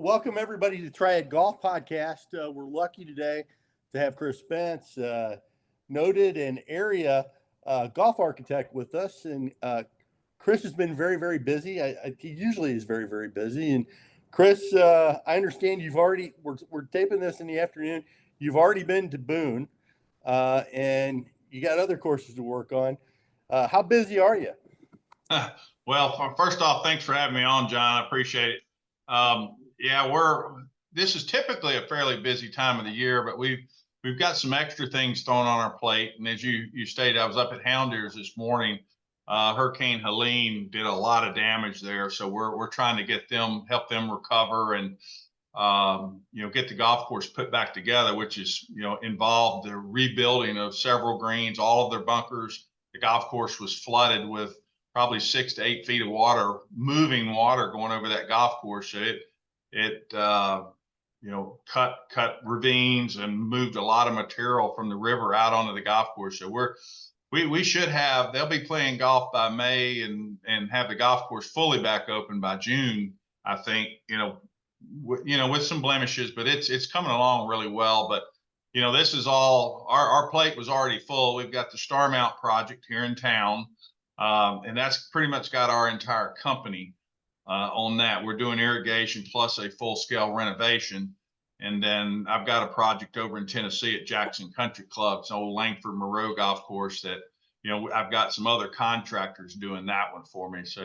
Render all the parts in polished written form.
welcome everybody to Triad Golf Podcast. We're lucky today to have Kris Spence, noted and area golf architect, with us. And Kris has been very, very busy. He usually is very, very busy. And Kris, I understand we're taping this in the afternoon. You've already been to Boone, and you got other courses to work on. How busy are you? Well, first off, thanks for having me on, John. I appreciate it. This is typically a fairly busy time of the year, but we've got some extra things thrown on our plate. And as you stated, I was up at Hound Ears this morning. Hurricane Helene did a lot of damage there, so we're trying to help them recover and get the golf course put back together, which is involved the rebuilding of several greens, all of their bunkers. The golf course was flooded with probably 6 to 8 feet of water, moving water going over that golf course. So it cut ravines and moved a lot of material from the river out onto the golf course. So they'll be playing golf by May and have the golf course fully back open by June, I think, with some blemishes, but it's coming along really well. But this is all our plate was already full. We've got the Starmount project here in town. And that's pretty much got our entire company on that. We're doing irrigation plus a full-scale renovation. And then I've got a project over in Tennessee at Jackson Country Club. It's an old Langford Moreau golf course that, I've got some other contractors doing that one for me. So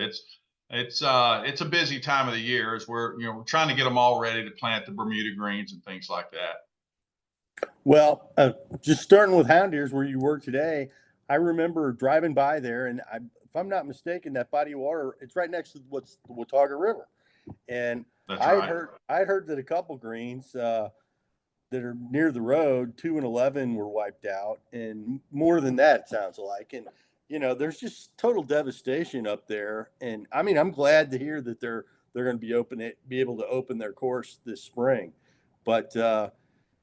it's a busy time of the year as we're trying to get them all ready to plant the Bermuda greens and things like that. Well, just starting with Hound Ears, where you were today, I remember driving by there, and if I'm not mistaken, that body of water, it's right next to what's the Watauga River. And I heard that a couple greens that are near the road, 2 and 11, were wiped out, and more than that, it sounds like. And there's just total devastation up there. And I mean, I'm glad to hear that they're going to be able to open their course this spring. But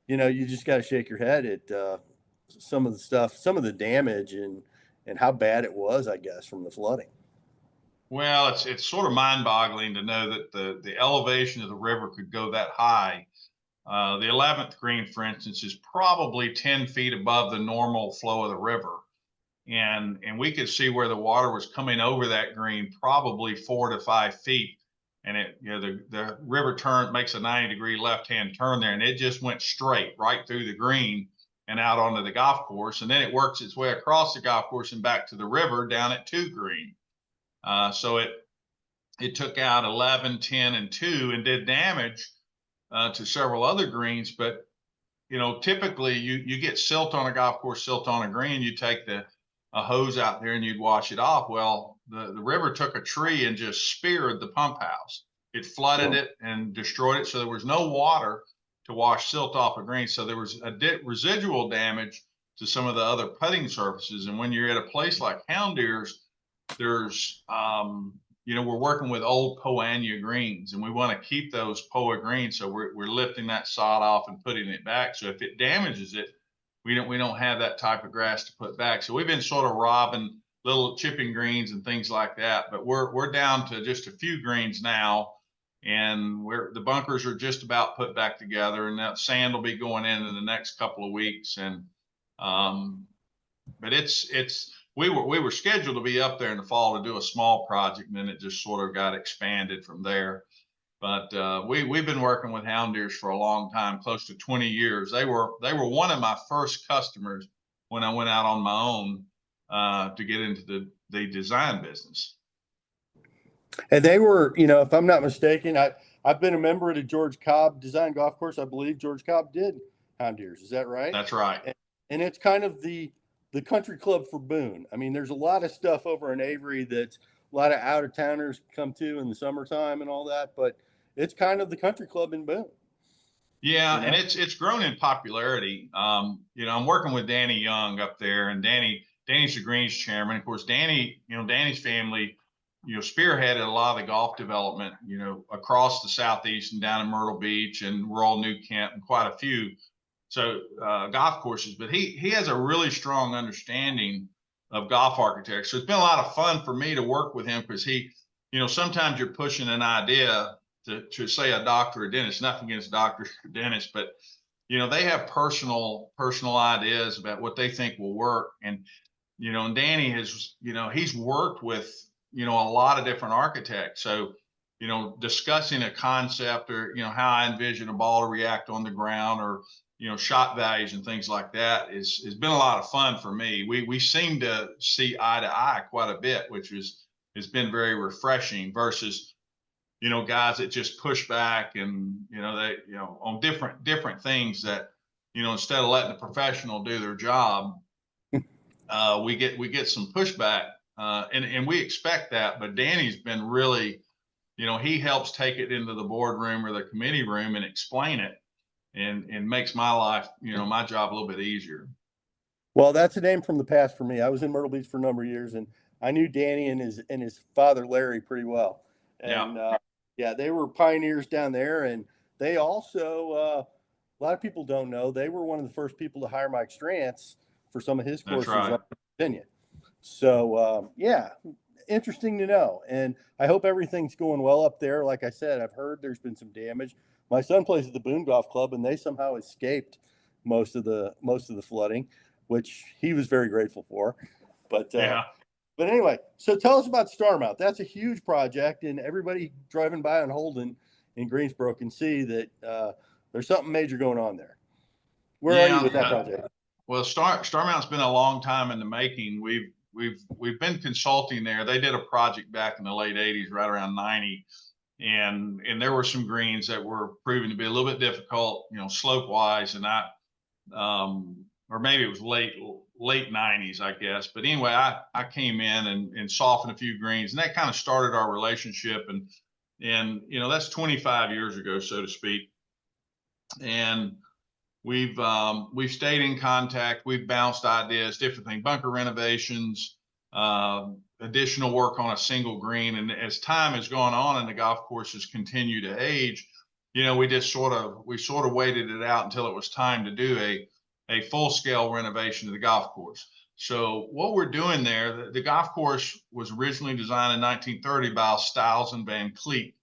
you just got to shake your head at some of the damage and how bad it was, I guess, from the flooding. Well, it's sort of mind-boggling to know that the elevation of the river could go that high. The 11th green, for instance, is probably 10 feet above the normal flow of the river. And we could see where the water was coming over that green, probably 4 to 5 feet. And the river makes a 90-degree left-hand turn there, and it just went straight right through the green and out onto the golf course. And then it works its way across the golf course and back to the river down at 2 green. So it took out 11, 10, and 2 and did damage to several other greens. But, typically you get silt on a golf course, silt on a green, you take a hose out there and you'd wash it off. Well, the river took a tree and just speared the pump house. It flooded it and destroyed it. So there was no water to wash silt off a green. So there was a residual damage to some of the other putting surfaces. And when you're at a place like Hound Ears, there's, we're working with old Poanya greens, and we want to keep those Poa greens. So we're lifting that sod off and putting it back. So if it damages it, we don't have that type of grass to put back. So we've been sort of robbing little chipping greens and things like that. But we're down to just a few greens now. And the bunkers are just about put back together, and that sand will be going in the next couple of weeks. And but we were scheduled to be up there in the fall to do a small project, and then it just sort of got expanded from there. But we've been working with Hound Ears for a long time, close to 20 years. They were one of my first customers when I went out on my own to get into the design business. And they were, if I'm not mistaken, I've been a member of the George Cobb Design Golf Course. I believe George Cobb did Hound Ears. Is that right? That's right. And it's kind of the country club for Boone. I mean, there's a lot of stuff over in Avery that a lot of out-of-towners come to in the summertime and all that, but it's kind of the country club in Boone. Yeah, and it's grown in popularity. I'm working with Danny Young up there, and Danny's the Greens chairman. Of course, Danny's family spearheaded a lot of the golf development, across the Southeast and down in Myrtle Beach and rural New Kent and quite a few golf courses. But he has a really strong understanding of golf architecture. So it's been a lot of fun for me to work with him because sometimes you're pushing an idea to say a doctor or dentist, nothing against doctors or dentists, but they have personal ideas about what they think will work. And and Danny has, he's worked with, a lot of different architects. So, discussing a concept or, how I envision a ball to react on the ground, or, shot values and things like that has been a lot of fun for me. We seem to see eye to eye quite a bit, which has been very refreshing versus, guys that just push back and, they, on different things that, instead of letting the professional do their job, we get some pushback, and we expect that. But Danny's been really, he helps take it into the boardroom or the committee room and explain it, and makes my life, my job a little bit easier. Well, that's a name from the past for me. I was in Myrtle Beach for a number of years, and I knew Danny and his father Larry pretty well. And yeah, they were pioneers down there, and they also a lot of people don't know they were one of the first people to hire Mike Strantz for some of his courses up in Virginia. So yeah, interesting to know. And I hope everything's going well up there. Like I said, I've heard there's been some damage. My son plays at the Boone Golf Club, and they somehow escaped most of the flooding, which he was very grateful for. But but anyway, so tell us about Starmount. That's a huge project, and everybody driving by on Holden in Greensboro can see that there's something major going on there. Where are you with that project? Well, Starmount's been a long time in the making. We've been consulting there. They did a project back in the late 80s, right around 90. And there were some greens that were proving to be a little bit difficult, slope wise, and or maybe it was late 90s, I guess. But anyway, I came in and softened a few greens, and that kind of started our relationship. And that's 25 years ago, so to speak. And we've stayed in contact. We've bounced ideas, different things, bunker renovations, additional work on a single green. And as time has gone on and the golf courses continue to age, we sort of waited it out until it was time to do a full scale renovation of the golf course. So what we're doing there, the golf course was originally designed in 1930 by Stiles and Van Cleet,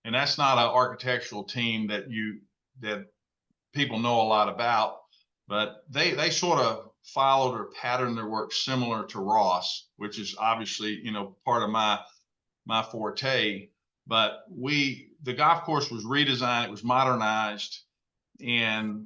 and that's not an architectural team that people know a lot about, but they sort of followed or patterned their work similar to Ross, which is obviously, part of my forte. But the golf course was redesigned, it was modernized, and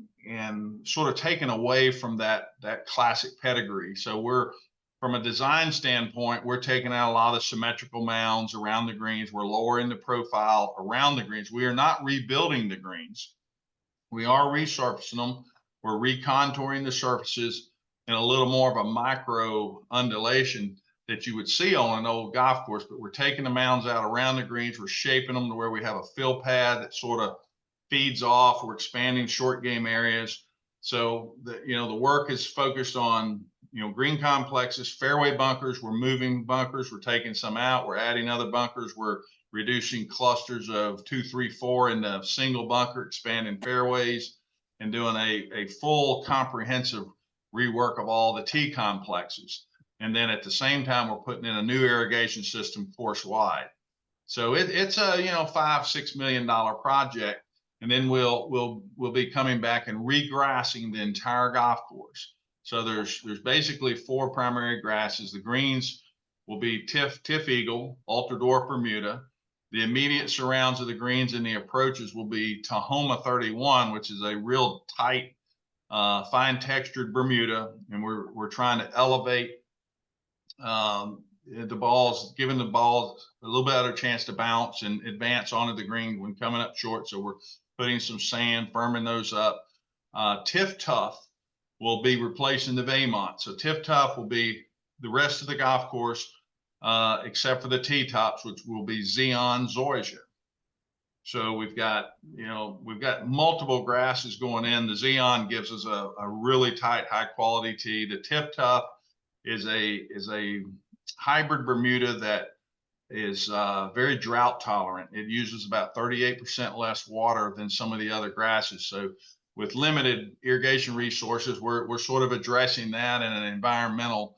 sort of taken away from that classic pedigree. So from a design standpoint, we're taking out a lot of the symmetrical mounds around the greens. We're lowering the profile around the greens. We are not rebuilding the greens. We are resurfacing them. We're recontouring the surfaces in a little more of a micro undulation that you would see on an old golf course, but we're taking the mounds out around the greens. We're shaping them to where we have a fill pad that sort of feeds off. We're expanding short game areas. So the work is focused on, green complexes, fairway bunkers. We're moving bunkers. We're taking some out. We're adding other bunkers. We're reducing clusters of 2, 3, 4 into a single bunker, expanding fairways, and doing a full comprehensive rework of all the tee complexes. And then at the same time, we're putting in a new irrigation system course wide. So it's a $5-6 million project, and then we'll be coming back and regrassing the entire golf course. So there's basically 4 primary grasses. The greens will be Tiff Eagle, Altar Dwarf Bermuda. The immediate surrounds of the greens and the approaches will be Tahoma 31, which is a real tight, fine textured Bermuda, and we're trying to elevate the balls, giving the balls a little better chance to bounce and advance onto the green when coming up short. So we're putting some sand, firming those up. Tiff Tough will be replacing the Vaymont. So Tiff Tough will be the rest of the golf course, except for the tee tops, which will be Xeon Zoysia. So we've got multiple grasses going in. The Xeon gives us a really tight, high quality tee. The Tiff Tough is a hybrid Bermuda that is very drought tolerant. It uses about 38% less water than some of the other grasses. So with limited irrigation resources, we're sort of addressing that in an environmental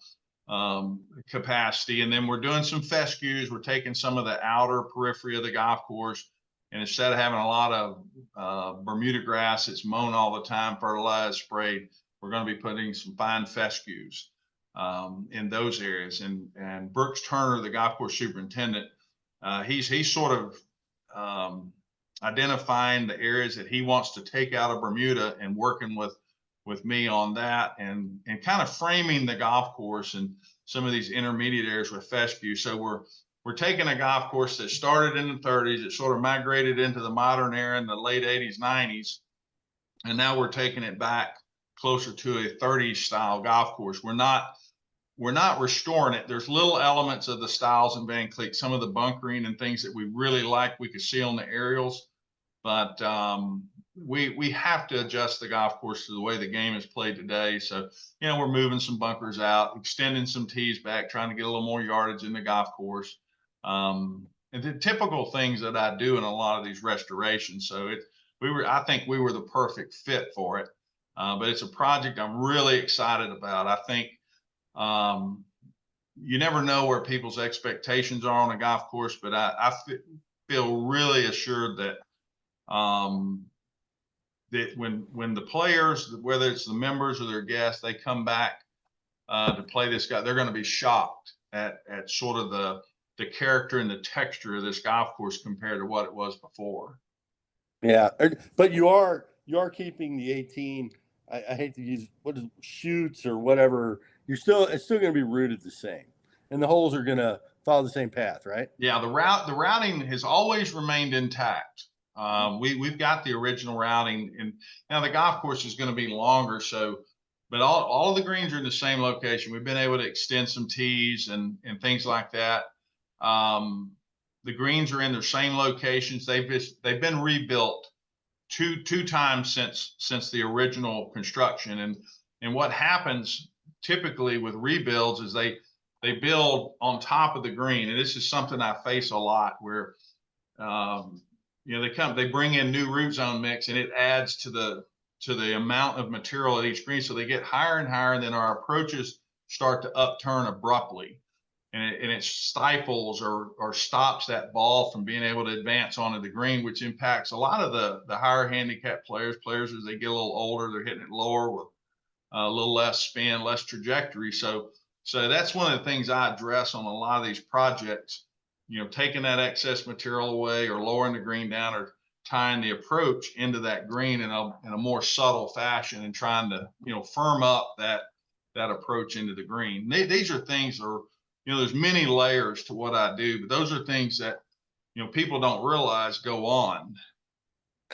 capacity. And then we're doing some fescues. We're taking some of the outer periphery of the golf course And instead of having a lot of Bermuda grass that's mown all the time, fertilized, sprayed, we're going to be putting some fine fescues in those areas. And Brooks Turner, the golf course superintendent, he's sort of identifying the areas that he wants to take out of Bermuda and working with me on that, and kind of framing the golf course and some of these intermediate areas with fescue. So we're taking a golf course that started in the 30s, it sort of migrated into the modern era in the late 80s, 90s, and now we're taking it back closer to a 30s style golf course. We're not restoring it. There's little elements of the styles in Van Cleek, some of the bunkering and things that we really like, we could see on the aerials, but we have to adjust the golf course to the way the game is played today. So, we're moving some bunkers out, extending some tees back, trying to get a little more yardage in the golf course. And the typical things that I do in a lot of these restorations. So I think we were the perfect fit for it. But it's a project I'm really excited about. I think you never know where people's expectations are on a golf course, but I feel really assured that that when the players, whether it's the members or their guests, they come back to play this guy, they're going to be shocked at sort of the character and the texture of this golf course compared to what it was before. Yeah, but you are keeping the 18. I hate to use shoots or whatever. It's still going to be routed the same, and the holes are going to follow the same path, right? Yeah, the routing has always remained intact. We've got the original routing, and now the golf course is going to be longer. So, but all of the greens are in the same location. We've been able to extend some tees and things like that. The greens are in their same locations. They've been rebuilt two times since the original construction. And what happens typically with rebuilds is they build on top of the green, and this is something I face a lot where they bring in new root zone mix, and it adds to the amount of material at each green, so they get higher and higher, and then our approaches start to upturn abruptly, and it stifles or stops that ball from being able to advance onto the green, which impacts a lot of the higher handicap players as they get a little older. They're hitting it lower with a little less spin, less trajectory. So that's one of the things I address on a lot of these projects, taking that excess material away or lowering the green down or tying the approach into that green in a more subtle fashion and trying to, firm up that approach into the green. These are things that are, there's many layers to what I do, but those are things that, people don't realize go on.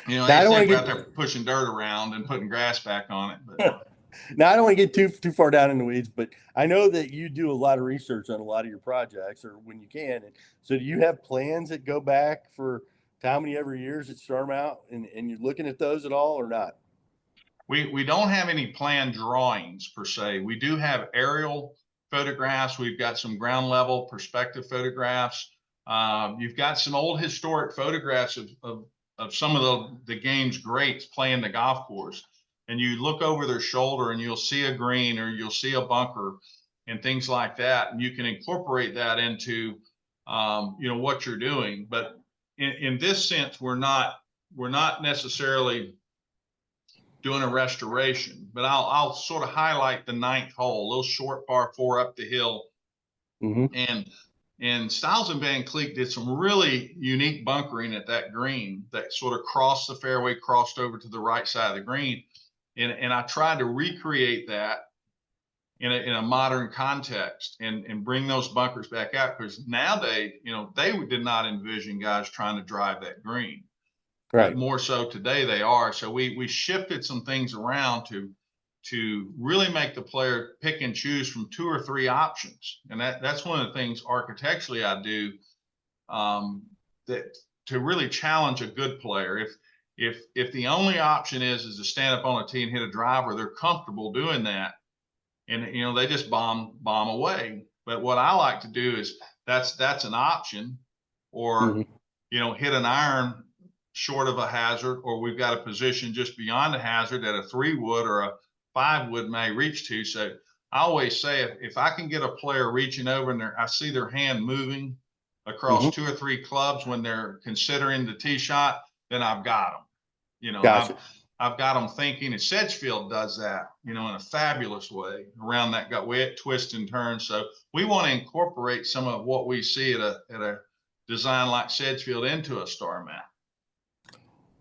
They think we're out there pushing dirt around and putting grass back on it. But now, I don't want to get too far down in the weeds, but I know that you do a lot of research on a lot of your projects, or when you can. And so do you have plans that go back for how many ever years at Starmount, and you're looking at those at all or not? We don't have any planned drawings per se. We do have aerial photographs. We've got some ground level perspective photographs. You've got some old historic photographs of some of the game's greats playing the golf course. And you look over their shoulder and you'll see a green or you'll see a bunker and things like that. And you can incorporate that into, what you're doing. But in this sense, we're not necessarily doing a restoration, but I'll sort of highlight the 9th hole, a little short par 4 up the hill. Mm-hmm. And Stiles and Van Cleek did some really unique bunkering at that green that sort of crossed the fairway, crossed over to the right side of the green. And I tried to recreate that in a modern context and bring those bunkers back out, because nowadays, they did not envision guys trying to drive that green. Right. But more so today they are. So we shifted some things around to really make the player pick and choose from 2 or 3 options. And that's one of the things architecturally I do that to really challenge a good player. If the only option is to stand up on a tee and hit a driver, they're comfortable doing that, and they just bomb away. But what I like to do is that's an option, or hit an iron short of a hazard, or we've got a position just beyond a hazard that a 3-wood or a 5-wood may reach to. So I always say if I can get a player reaching over and I see their hand moving, across 2 or 3 clubs when they're considering the tee shot, then I've got them. You know, Gotcha. I've got them thinking, and Sedgefield does that, you know, in a fabulous way around that gut way, twist and turn. So we want to incorporate some of what we see at a design like Sedgefield into a Starmount.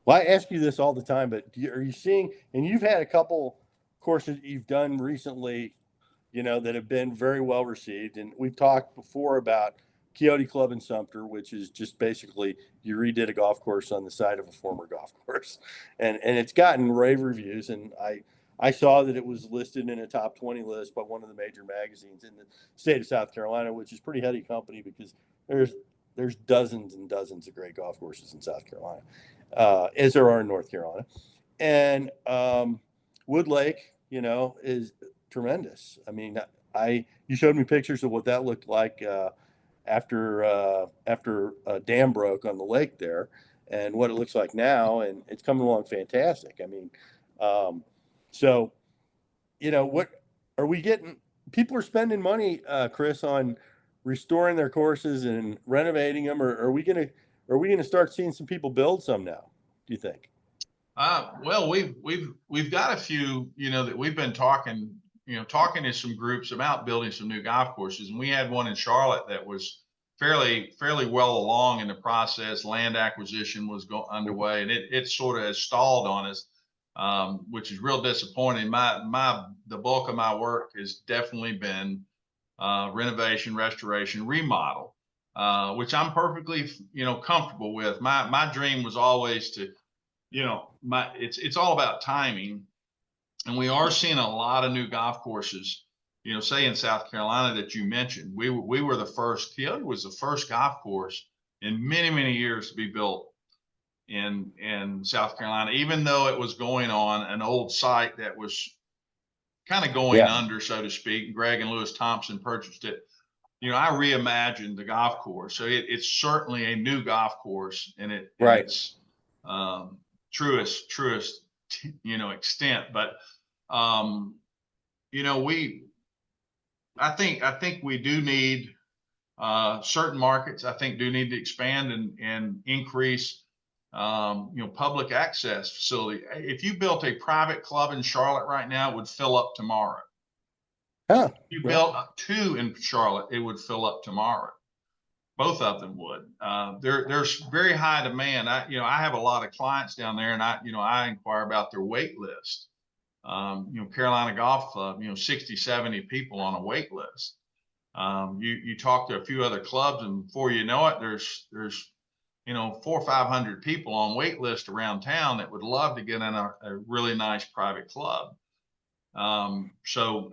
Well, I ask you this all the time, but are you seeing, and you've had a couple courses you've done recently, you know, that have been very well received. And we've talked before about Coyote Club in Sumter, which is just basically you redid a golf course on the side of a former golf course, and it's gotten rave reviews. And I saw that it was listed in a top 20 list by one of the major magazines in the state of South Carolina, which is pretty heady company because there's dozens and dozens of great golf courses in South Carolina, as there are in North Carolina, and Wood Lake, you know, is tremendous. I mean, you showed me pictures of what that looked like after a dam broke on the lake there, and what it looks like now, and it's coming along fantastic. I mean, so you know, what are we getting? People are spending money, Kris, on restoring their courses and renovating them, or are we gonna start seeing some people build some now? Do you think? Well, we've got a few, you know, that we've been talking, you know, talking to some groups about building some new golf courses, and we had one in Charlotte that was fairly well along in the process. Land acquisition was underway, and it sort of has stalled on us, which is real disappointing. The bulk of my work has definitely been renovation, restoration, remodel, which I'm perfectly, you know, comfortable with. My dream was always to, you know, it's all about timing, and we are seeing a lot of new golf courses, you know, say in South Carolina that you mentioned. We were the first. Coyote was the first golf course in many years to be built in South Carolina, even though it was going on an old site that was kind of going under, so to speak. Greg and Lewis Thompson purchased it. You know, I reimagined the golf course, so it's certainly a new golf course, and it's truest you know extent. But you know, I think we do need certain markets. I think do need to expand and increase you know, public access facility. If you built a private club in Charlotte right now, it would fill up tomorrow. Huh. If you built 2 in Charlotte, it would fill up tomorrow. Both of them would. There's very high demand. You know, I have a lot of clients down there, and I inquire about their wait list. You know, Carolina Golf Club, you know, 60, 70 people on a wait list. You talk to a few other clubs, and before you know it, there's you know, 400 or 500 people on wait list around town that would love to get in a really nice private club. So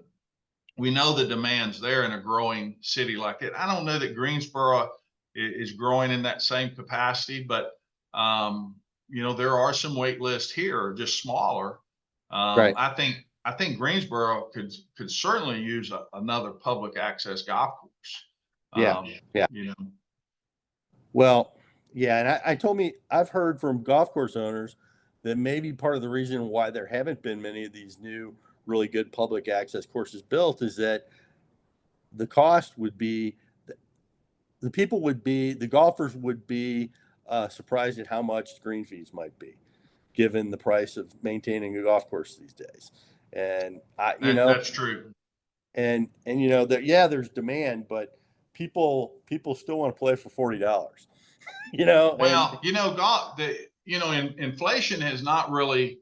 we know the demand's there in a growing city like it. I don't know that Greensboro is growing in that same capacity, but you know, there are some wait lists here, just smaller. Right. I think Greensboro could certainly use another public access golf course. Yeah. You know. Well, yeah, and I've heard from golf course owners that maybe part of the reason why there haven't been many of these new really good public access courses built is that the cost would be the golfers would be surprised at how much green fees might be, given the price of maintaining a golf course these days. And that's true. And you know that there's demand, but people still want to play for $40. You know, well, you know, inflation has not really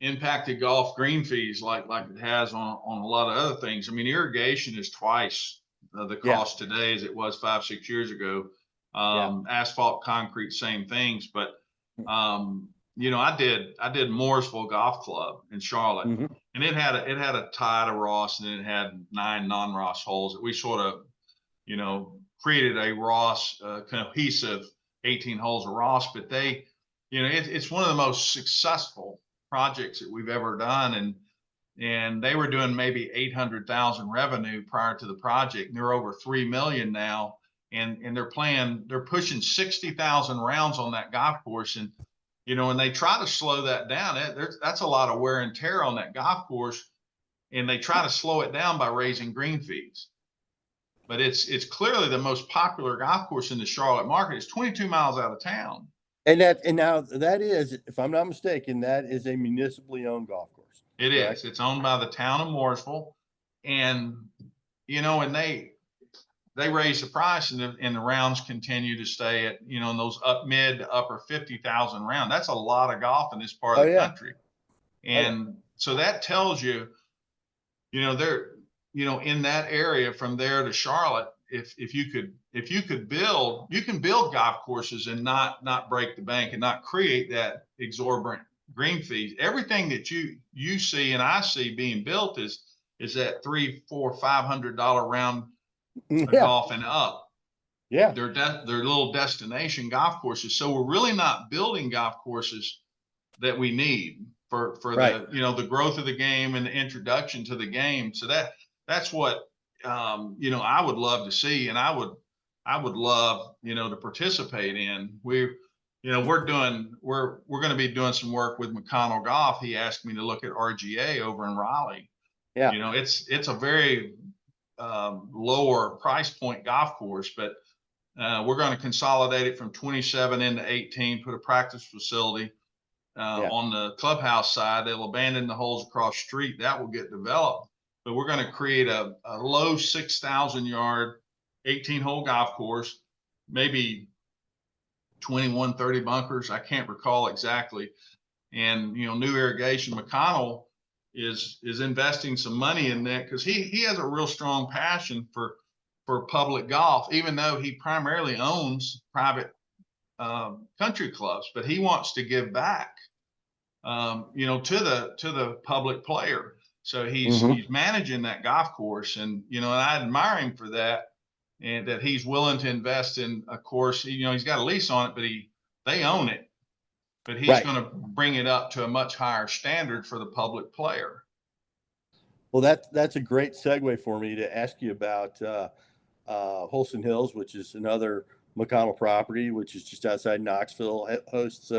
impacted golf green fees like it has on a lot of other things. I mean, irrigation is twice the cost today as it was 5-6 years ago. Asphalt, concrete, same things. But you know, I did Mooresville Golf Club in Charlotte, and it had a tie to Ross, and it had 9 non-Ross holes that we sort of, you know, created a Ross cohesive 18 holes of Ross. But they, you know, it's one of the most successful projects that we've ever done, and they were doing maybe 800,000 revenue prior to the project, and they're over 3 million now, and they're pushing 60,000 rounds on that golf course. And you know, and they try to slow that down. That's a lot of wear and tear on that golf course, and they try to slow it down by raising green fees. but it's clearly the most popular golf course in the Charlotte market. It's 22 miles out of town. And now that is, if I'm not mistaken, that is a municipally owned golf course. It correct? is. It's owned by the town of Mooresville, and and they raise the price, and the rounds continue to stay at in those mid to upper 50,000 round. That's a lot of golf in this part of the country, and so that tells you, they're in that area from there to Charlotte. If you could build, you can build golf courses and not break the bank and not create that exorbitant green fees. Everything that you see and I see being built is that $300, $400, $500 round of golf and up. Yeah, they're little destination golf courses. So we're really not building golf courses that we need for right. the growth of the game and the introduction to the game. So that's what I would love to see, and I would love to participate in. We're going to be doing some work with McConnell Golf. He asked me to look at RGA over in Raleigh. Yeah, it's a very lower price point golf course, but we're going to consolidate it from 27 into 18, put a practice facility on the clubhouse side. They'll abandon the holes across the street. That will get developed. But we're going to create a low 6,000 yard, 18-hole golf course, maybe 21, 30 bunkers. I can't recall exactly. And, new irrigation. McConnell is investing some money in that because he has a real strong passion for public golf, even though he primarily owns private country clubs, but he wants to give back, to the public player. So he's managing that golf course, and I admire him for that, and that he's willing to invest in a course. He's got a lease on it, but they own it, but he's going to bring it up to a much higher standard for the public player. Well, that's a great segue for me to ask you about Holston Hills, which is another McConnell property, which is just outside Knoxville. Hosts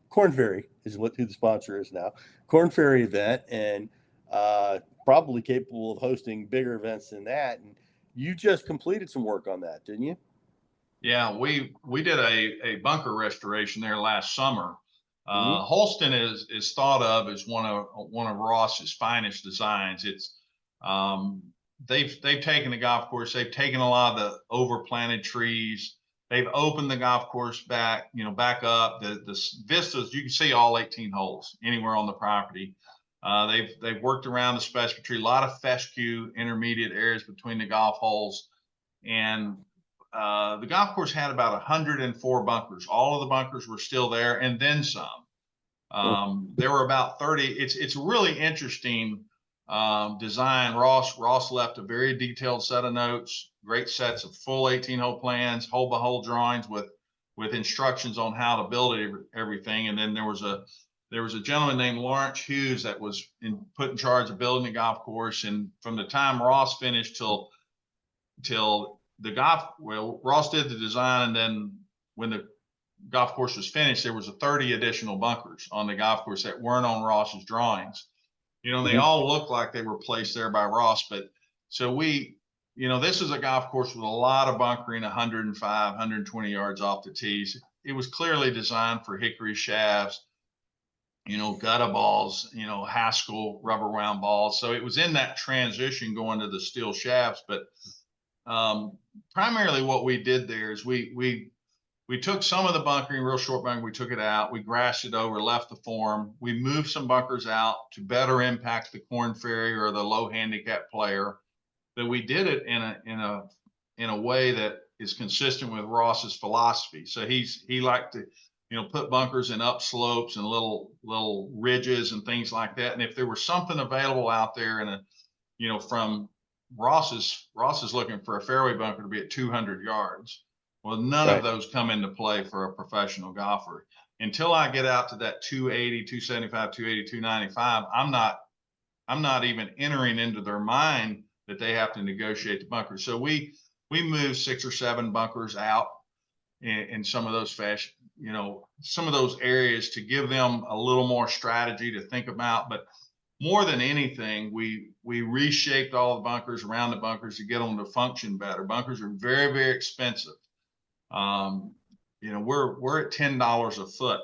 Corn Ferry is who the sponsor is now. Corn Ferry event, and probably capable of hosting bigger events than that. And you just completed some work on that, didn't you? Yeah, we did a bunker restoration there last summer. Holston is thought of as one of Ross's finest designs. It's they've taken the golf course, they've taken a lot of the overplanted trees, they've opened the golf course back up. The vistas, you can see all 18 holes anywhere on the property. They've worked around the specimen tree, a lot of fescue intermediate areas between the golf holes, and the golf course had about 104 bunkers. All of the bunkers were still there, and then some. There were about 30. It's a really interesting design. Ross left a very detailed set of notes, great sets of full 18-hole plans, hole-by-hole drawings with instructions on how to build everything. And then there was a gentleman named Lawrence Hughes that was put in charge of building the golf course. And from the time Ross finished till Ross did the design, and then when the golf course was finished, there was 30 additional bunkers on the golf course that weren't on Ross's drawings. They all look like they were placed there by Ross, but so this is a golf course with a lot of bunkering, 105, 120 yards off the tees. It was clearly designed for hickory shafts, gutta balls, Haskell rubber round balls. So it was in that transition going to the steel shafts, but primarily what we did there is we took some of the bunkering, real short bunkering, we took it out, we grassed it over, left the form, we moved some bunkers out to better impact the Corn Ferry or the low handicap player, but we did it in a way that is consistent with Ross's philosophy. So he liked to put bunkers in up slopes and little ridges and things like that. And if there was something available out there from Ross is looking for a fairway bunker to be at 200 yards. Well, none of those come into play for a professional golfer. Until I get out to that 280, 275, 280, 295, I'm not even entering into their mind that they have to negotiate the bunkers. So we moved 6 or 7 bunkers out in some of those some of those areas to give them a little more strategy to think about. But more than anything, we reshaped all the bunkers around the bunkers to get them to function better. Bunkers are very, very expensive. You know, we're at $10 a foot,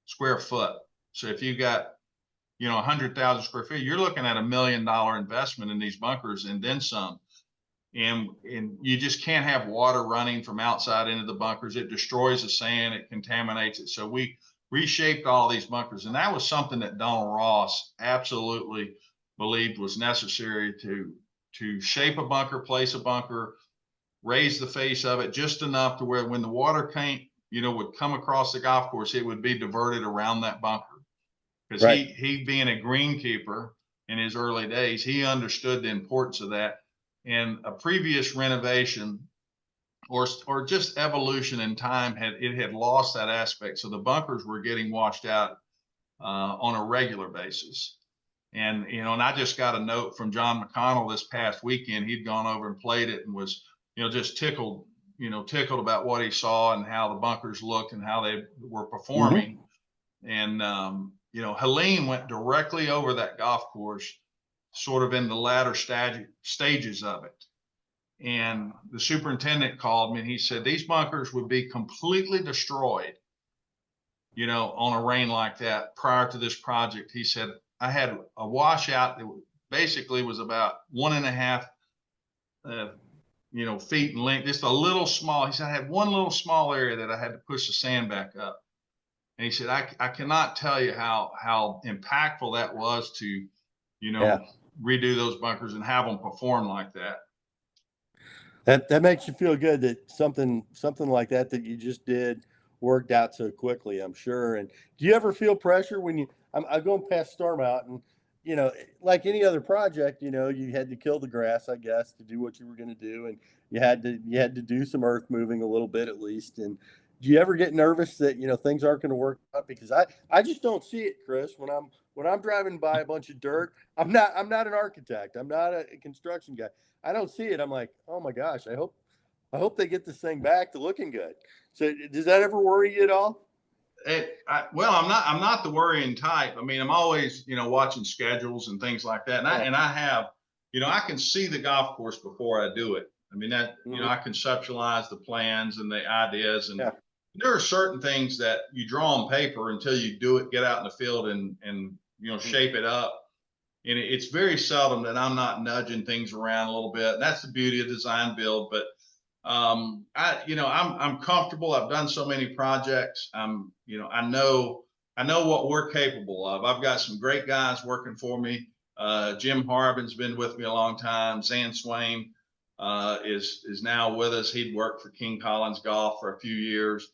square foot. So if you got, you know, 100,000 square feet, you're looking at $1 million investment in these bunkers and then some. And you just can't have water running from outside into the bunkers. It destroys the sand, it contaminates it. So we reshaped all these bunkers, and that was something that Donald Ross absolutely believed was necessary to shape a bunker, place a bunker, raise the face of it just enough to where when the water came, you know, would come across the golf course, it would be diverted around that bunker. Because Right. he being a greenkeeper in his early days, he understood the importance of that. And a previous renovation or just evolution in time had lost that aspect. So the bunkers were getting washed out on a regular basis. And, you know, and I just got a note from John McConnell this past weekend. He'd gone over and played it and was, you know, just tickled about what he saw and how the bunkers looked and how they were performing. And, you know, Helene went directly over that golf course, sort of in the latter stages of it. And the superintendent called me and he said, these bunkers would be completely destroyed, you know, on a rain like that prior to this project. He said, I had a washout that basically was about 1.5, you know, feet in length, just a little small. He said, I had one little small area that I had to push the sand back up. And he said, I cannot tell you how impactful that was to, you know, redo those bunkers and have them perform like that. That makes you feel good that something like that you just did worked out so quickly, I'm sure. And do you ever feel pressure when I'm going past Starmount and, you know, like any other project, you know, you had to kill the grass, I guess, to do what you were going to do, and you had to do some earth moving a little bit at least. And do you ever get nervous that, you know, things aren't going to work out? Because I just don't see it, Kris. When I'm driving by a bunch of dirt, I'm not an architect. I'm not a construction guy. I don't see it. I'm like, oh my gosh, I hope they get this thing back to looking good. So does that ever worry you at all? Well, I'm not the worrying type. I mean, I'm always, you know, watching schedules and things like that. And I have, you know, I can see the golf course before I do it. I mean, that, you know, I conceptualize the plans and the ideas, and there are certain things that you draw on paper until you do it, get out in the field and, you know, shape it up. And it's very seldom that I'm not nudging things around a little bit. And that's the beauty of design build. But you know, I'm comfortable. I've done so many projects. You know, I know what we're capable of. I've got some great guys working for me. Jim Harbin's been with me a long time. Zan Swain is now with us. He'd worked for King Collins Golf for a few years.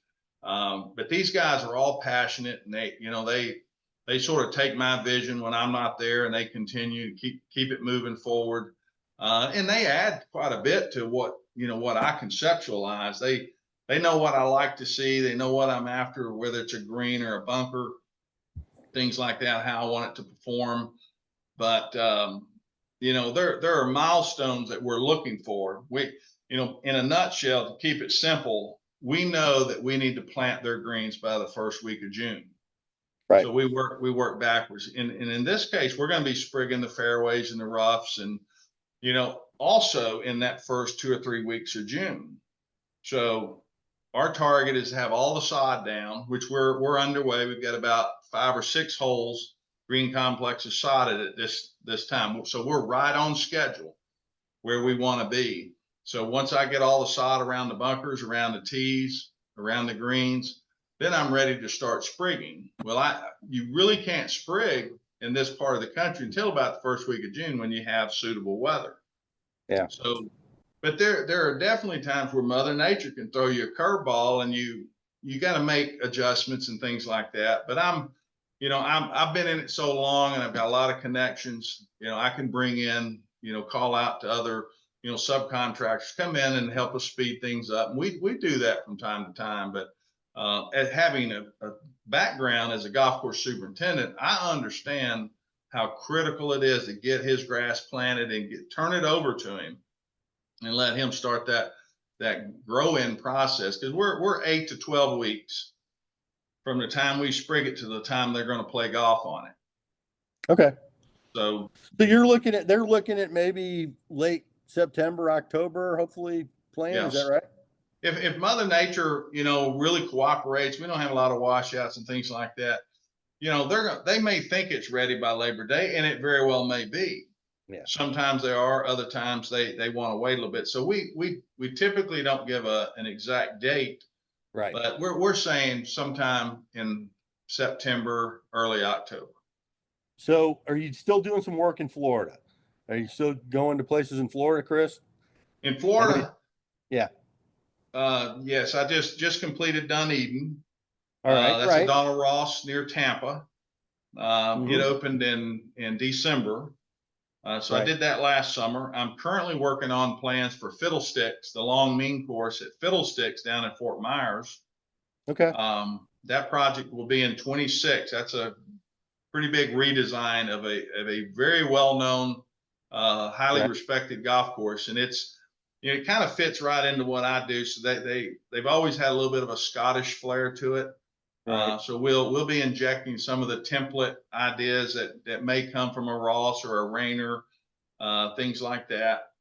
But these guys are all passionate, and they, you know, they sort of take my vision when I'm not there, and they continue to keep it moving forward. And they add quite a bit to what, you know, what I conceptualize. They know what I like to see. They know what I'm after, whether it's a green or a bunker, things like that, how I want it to perform. But you know, there are milestones that we're looking for. We, you know, in a nutshell, to keep it simple, we know that we need to plant their greens by the first week of June. Right. So we work backwards. And in this case, we're going to be sprigging the fairways and the roughs, and, you know, also in that first 2 or 3 weeks of June. So our target is to have all the sod down, which we're underway. We've got about 5 or 6 holes, green complexes sodded at this time. So we're right on schedule where we want to be. So once I get all the sod around the bunkers, around the tees, around the greens, then I'm ready to start sprigging. Well, you really can't sprig in this part of the country until about the first week of June when you have suitable weather. Yeah. So, but there are definitely times where Mother Nature can throw you a curveball, and you got to make adjustments and things like that. But you know, I've been in it so long, and I've got a lot of connections. You know, I can bring in, you know, call out to other, you know, subcontractors, come in and help us speed things up. And we do that from time to time. But having a background as a golf course superintendent, I understand how critical it is to get his grass planted and turn it over to him and let him start that grow in process. Because we're 8 to 12 weeks from the time we sprig it to the time they're going to play golf on it. Okay. So they're looking at maybe late September, October, hopefully playing. Is that yes, right? if Mother Nature, really cooperates, we don't have a lot of washouts and things like that. They may think it's ready by Labor Day, and it very well may be. Yeah. Sometimes they are, other times they want to wait a little bit. So we typically don't give an exact date, Right. but we're saying sometime in September, early October. So are you still doing some work in Florida? Are you still going to places in Florida, Kris? In Florida, Yeah. yes, I just completed Dunedin. All right. That's a Right. Donald Ross near Tampa. It Mm-hmm. opened in December. So I Right. did that last summer. I'm currently working on plans for Fiddlesticks, the long mean course at Fiddlesticks down in Fort Myers. Okay. That project will be in 26. That's a pretty big redesign of a very well known, highly Right. respected golf course, and it kind of fits right into what I do. So they've always had a little bit of a Scottish flair to it. Right. So we'll be injecting some of the template ideas that may come from a Ross or a Rayner, things like that,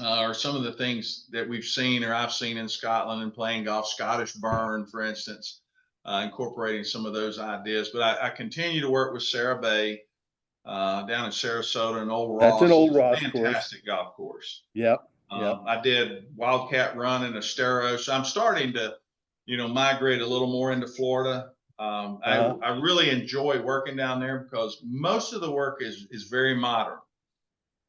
or some of the things that we've seen or I've seen in Scotland and playing golf, Scottish burn, for instance, incorporating some of those ideas. But I continue to work with Sarah Bay down in Sarasota, and Old That's an Ross old is a Ross course. fantastic golf course. Yep. Yep. I did Wildcat Run in Estero, so I'm starting to, migrate a little more into Florida. I really enjoy working down there because most of the work is very modern.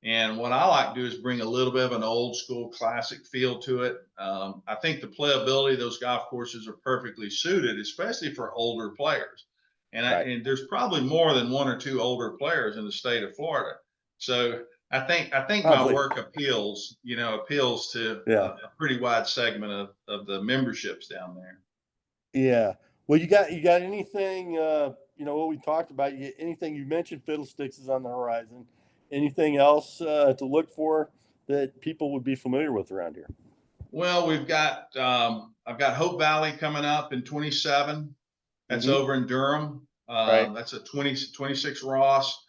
And what I like to do is bring a little bit of an old school classic feel to it. I think the playability of those golf courses are perfectly suited, especially for older players. Right. And there's probably more than one or two older players in the state of Florida. So I think my Probably. work appeals to Yeah. a pretty wide segment of the memberships down there. Yeah. Well, you got anything? What we talked about. Anything you mentioned? Fiddlesticks is on the horizon. Anything else to look for that people would be familiar with around here? Well, I've got Hope Valley coming up in 27. That's Mm-hmm. over in Durham. Right. That's a 26 Ross.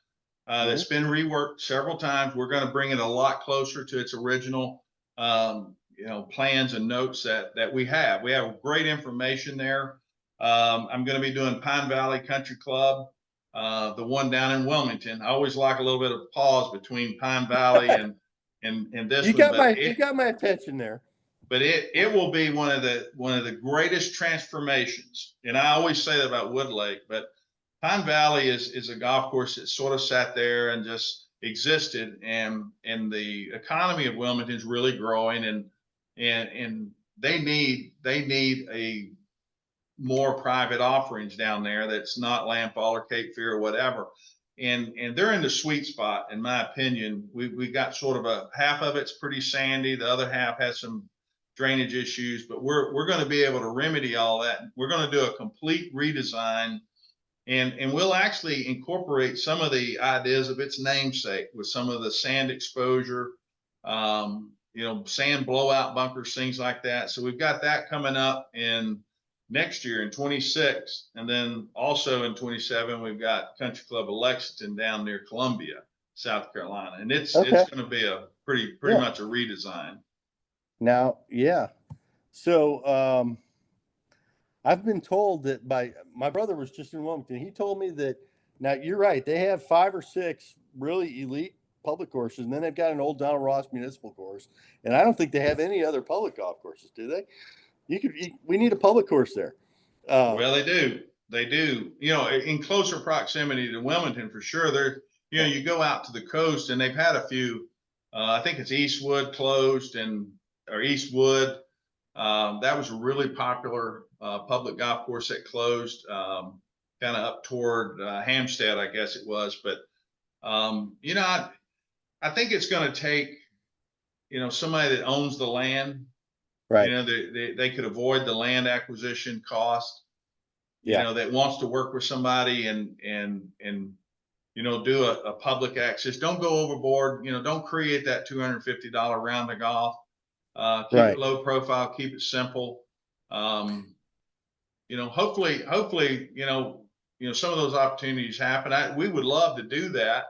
Mm-hmm. That's been reworked several times. We're going to bring it a lot closer to its original, plans and notes that we have. We have great information there. I'm going to be doing Pine Valley Country Club, the one down in Wilmington. I always like a little bit of pause between Pine Valley and this You one, got my attention there. but it will be one of the greatest transformations. And I always say that about Wood Lake, but Pine Valley is a golf course that sort of sat there and just existed, and the economy of Wilmington is really growing, and they need a more private offerings down there that's not Landfall or Cape Fear or whatever. And they're in the sweet spot, in my opinion. We got sort of a half of it's pretty sandy, the other half has some drainage issues, but we're going to be able to remedy all that. We're going to do a complete redesign, and we'll actually incorporate some of the ideas of its namesake with some of the sand exposure, sand blowout bunkers, things like that. So we've got that coming up in next year in 26, and then also in 27 we've got Country Club of Lexington down near Columbia, South Carolina, and it's Okay. going to be a pretty Yeah. much a redesign. Now, yeah. So I've been told that by my brother was just in Wilmington. He told me that now you're right. They have 5 or 6 really elite public courses, and then they've got an old Donald Ross municipal course. And I don't think they have any other public golf courses, do they? We need a public course there. Well, they do, in closer proximity to Wilmington for sure. You go out to the coast, and they've had a few, I think it's Eastwood closed, or Eastwood. That was a really popular public golf course that closed, kind of up toward Hampstead, I guess it was. But I think it's going to take somebody that owns the land. Right. They could avoid the land acquisition cost. Yeah. That wants to work with somebody and do a public access. Don't go overboard. Don't create that $250 round of golf. Keep Right. it low profile, keep it simple. Hopefully, some of those opportunities happen. We would love to do that.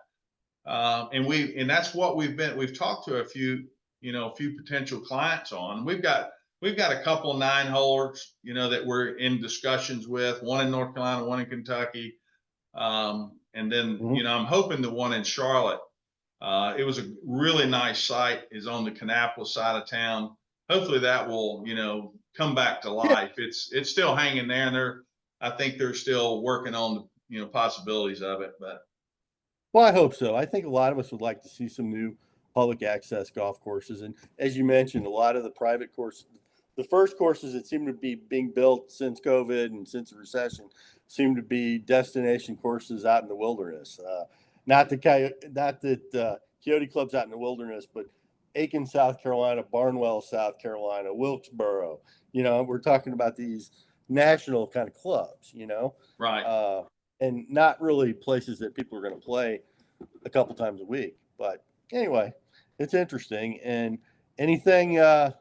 And that's what we've talked to a few potential clients on. We've got a couple of 9-holers, that we're in discussions with, one in North Carolina, one in Kentucky. And then, I'm hoping the one in Charlotte, it was a really nice site, is on the Kannapolis side of town. Hopefully that will, come back to life. It's still hanging there, and I think they're still working on the, possibilities of it, but. Well, I hope so. I think a lot of us would like to see some new public access golf courses. And as you mentioned, a lot of the private courses, the first courses that seem to be being built since COVID and since the recession, seem to be destination courses out in the wilderness. Not that Coyote Club's out in the wilderness, but Aiken, South Carolina, Barnwell, South Carolina, Wilkesboro. We're talking about these national kind of clubs. Right. And not really places that people are going to play a couple times a week. But anyway, it's interesting. And anything, I've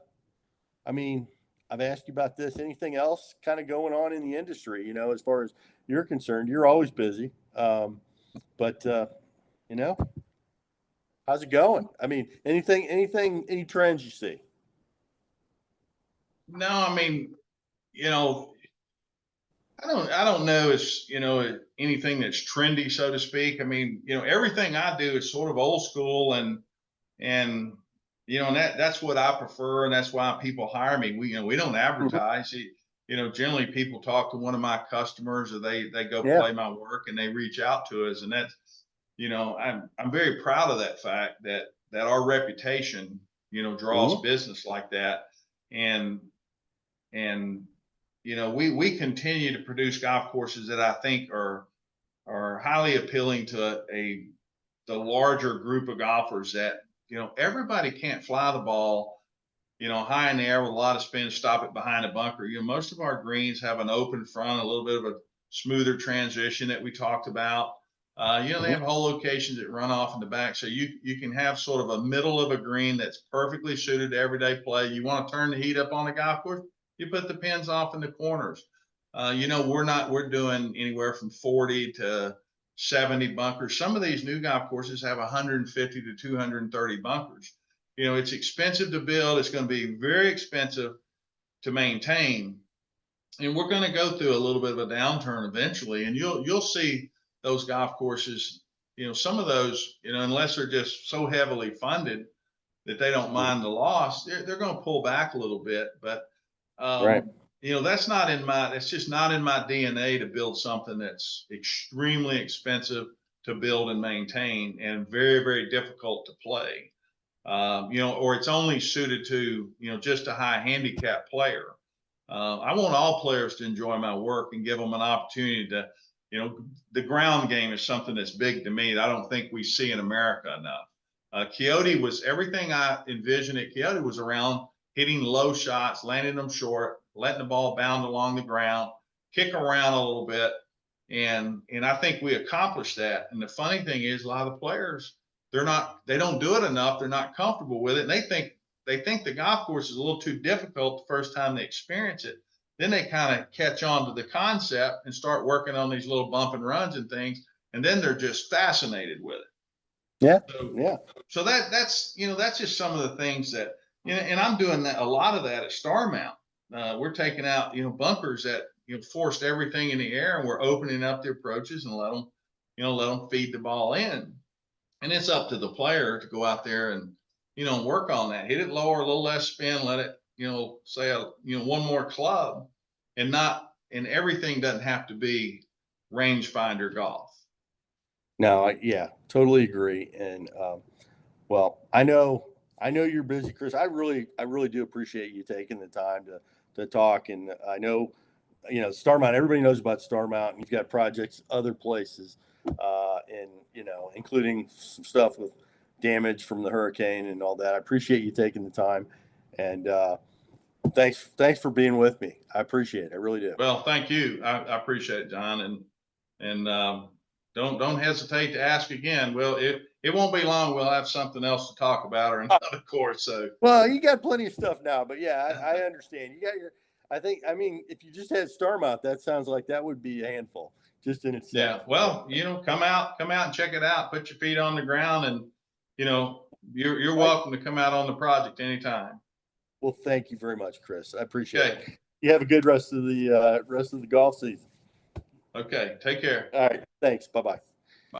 asked you about this. Anything else kind of going on in the industry, as far as you're concerned? You're always busy. But how's it going? Any trends you see? No, I don't know it's, anything that's trendy, so to speak. Everything I do is sort of old school, and and that's what I prefer, and that's why people hire me. We don't advertise. Generally people talk to one of my customers, or they go play my work, and they reach out to us, and that's, I'm very proud of that fact, that our reputation, draws business like that. And we continue to produce golf courses that I think are highly appealing to the larger group of golfers, that everybody can't fly the ball high in the air with a lot of spin, stop it behind a bunker. Most of our greens have an open front, a little bit of a smoother transition that we talked about. They have hole locations that run off in the back, so you can have sort of a middle of a green that's perfectly suited to everyday play. You want to turn the heat up on the golf course, you put the pins off in the corners. We're doing anywhere from 40 to 70 bunkers. Some of these new golf courses have 150 to 230 bunkers. It's expensive to build. It's going to be very expensive to maintain. And we're going to go through a little bit of a downturn eventually. And you'll see those golf courses, some of those, unless they're just so heavily funded that they don't mind the loss, they're going to pull back a little bit. But Right. that's just not in my DNA to build something that's extremely expensive to build and maintain, and very, very difficult to play. Or it's only suited to, just a high handicap player. I want all players to enjoy my work and give them an opportunity to, the ground game is something that's big to me that I don't think we see in America enough. Coyote was everything I envisioned at Coyote was around hitting low shots, landing them short, letting the ball bound along the ground, kick around a little bit. And I think we accomplished that. And the funny thing is, a lot of the players, they don't do it enough. They're not comfortable with it. And they think the golf course is a little too difficult the first time they experience it. Then they kind of catch on to the concept and start working on these little bump and runs and things. And then they're just fascinated with it. Yeah. So that's just some of the things that, and I'm doing a lot of that at Starmount. We're taking out, bunkers that, forced everything in the air, and we're opening up the approaches and let them feed the ball in. And it's up to the player to go out there and, work on that, hit it lower, a little less spin, let it, say, one more club, and everything doesn't have to be rangefinder golf. No, totally agree. And, well, I know you're busy, Kris. I really do appreciate you taking the time to talk. And I know, Starmount, everybody knows about Starmount, and you've got projects other places, and, including some stuff with damage from the hurricane and all that. I appreciate you taking the time, and, thanks for being with me. I appreciate it. I really do. Well, thank you. I appreciate it, John. And don't hesitate to ask again. Well, it won't be long. We'll have something else to talk about, or another course. So, well, you got plenty of stuff now, but yeah, I understand. I mean, if you just had Starmount, that sounds like that would be a handful just in itself. Yeah. Well, come out and check it out. Put your feet on the ground, and you're welcome to come out on the project anytime. Well, thank you very much, Kris. I appreciate Okay. it. You have a good rest of the golf season. Okay. Take care. All right. Thanks. Bye-bye.